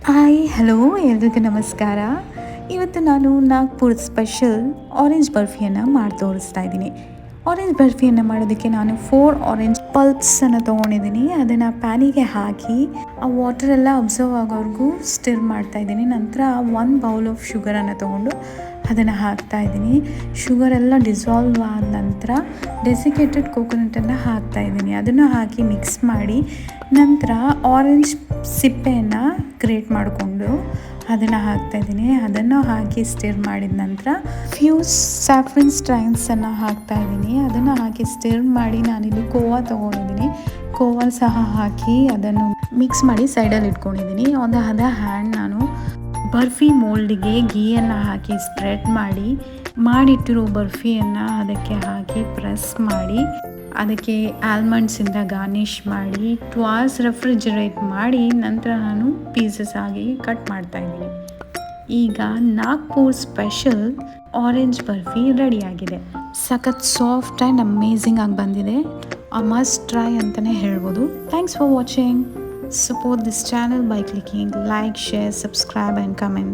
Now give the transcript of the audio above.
Hi hello ಎಲ್ರಿಗೂ ನಮಸ್ಕಾರ. ಇವತ್ತು ನಾನು ನಾಗ್ಪುರ್ ಸ್ಪೆಷಲ್ ಆರೆಂಜ್ ಬರ್ಫಿಯನ್ನು ಮಾಡಿ ತೋರಿಸ್ತಾ ಇದ್ದೀನಿ. ಆರೆಂಜ್ ಬರ್ಫಿಯನ್ನು ಮಾಡೋದಕ್ಕೆ ನಾನು 4 ಆರೆಂಜ್ ಪಲ್ಪ್ಸನ್ನು ತೊಗೊಂಡಿದ್ದೀನಿ. ಅದನ್ನು ಪ್ಯಾನಿಗೆ ಹಾಕಿ ಆ ವಾಟರೆಲ್ಲ ಅಬ್ಸರ್ವ್ ಆಗೋವರೆಗೂ ಸ್ಟಿರ್ ಮಾಡ್ತಾ ಇದ್ದೀನಿ. ನಂತರ 1 ಬೌಲ್ ಆಫ್ ಶುಗರನ್ನು ತೊಗೊಂಡು ಅದನ್ನು ಹಾಕ್ತಾ ಇದ್ದೀನಿ. ಶುಗರೆಲ್ಲ ಡಿಸಾಲ್ವ್ ಆದ ನಂತರ ಡೆಸಿಕೇಟೆಡ್ ಕೋಕೋನಟನ್ನು ಹಾಕ್ತಾ ಇದ್ದೀನಿ. ಅದನ್ನು ಹಾಕಿ ಮಿಕ್ಸ್ ಮಾಡಿ ನಂತರ ಆರೆಂಜ್ ಸಿಪ್ಪೆಯನ್ನು ಗ್ರೇಟ್ ಮಾಡಿಕೊಂಡು ಅದನ್ನು ಹಾಕ್ತಾಯಿದ್ದೀನಿ. ಅದನ್ನು ಹಾಕಿ ಸ್ಟಿರ್ ಮಾಡಿದ ನಂತರ ಫ್ಯೂಸ್ ಸ್ಯಾಫ್ರನ್ ಸ್ಟ್ರೈನ್ಸನ್ನು ಹಾಕ್ತಾಯಿದ್ದೀನಿ. ಅದನ್ನು ಹಾಕಿ ಸ್ಟಿರ್ ಮಾಡಿ ನಾನಿಲ್ಲಿ ಕೋವಾ ತೊಗೊಂಡಿದ್ದೀನಿ. ಕೋವಾ ಸಹ ಹಾಕಿ ಅದನ್ನು ಮಿಕ್ಸ್ ಮಾಡಿ ಸೈಡಲ್ಲಿ ಇಟ್ಕೊಂಡಿದ್ದೀನಿ. ಆನ್ ದ ಅದರ್ ಹ್ಯಾಂಡ್ ನಾನು ಬರ್ಫಿ ಮೋಲ್ಡಿಗೆ ಗೀಯನ್ನು ಹಾಕಿ ಸ್ಪ್ರೆಡ್ ಮಾಡಿಟ್ಟಿರೋ ಬರ್ಫಿಯನ್ನು ಅದಕ್ಕೆ ಹಾಕಿ ಪ್ರೆಸ್ ಮಾಡಿ ಅದಕ್ಕೆ ಆಲ್ಮಂಡ್ಸಿಂದ ಗಾರ್ನಿಷ್ ಮಾಡಿ 2 hours ರೆಫ್ರಿಜರೇಟ್ ಮಾಡಿ ನಂತರ ನಾನು ಪೀಸಸ್ ಆಗಿ ಕಟ್ ಮಾಡ್ತಾಯಿದ್ದೀನಿ. ಈಗ ನಾಗ್ಪುರ್ ಸ್ಪೆಷಲ್ ಆರೆಂಜ್ ಬರ್ಫಿ ರೆಡಿಯಾಗಿದೆ. ಸಖತ್ ಸಾಫ್ಟ್ ಆ್ಯಂಡ್ ಅಮೇಝಿಂಗ್ ಆಗಿ ಬಂದಿದೆ. ಆ ಮಸ್ಟ್ ಟ್ರೈ ಅಂತಲೇ ಹೇಳ್ಬೋದು. Thanks for watching. Support this channel by clicking like, share, subscribe and comment.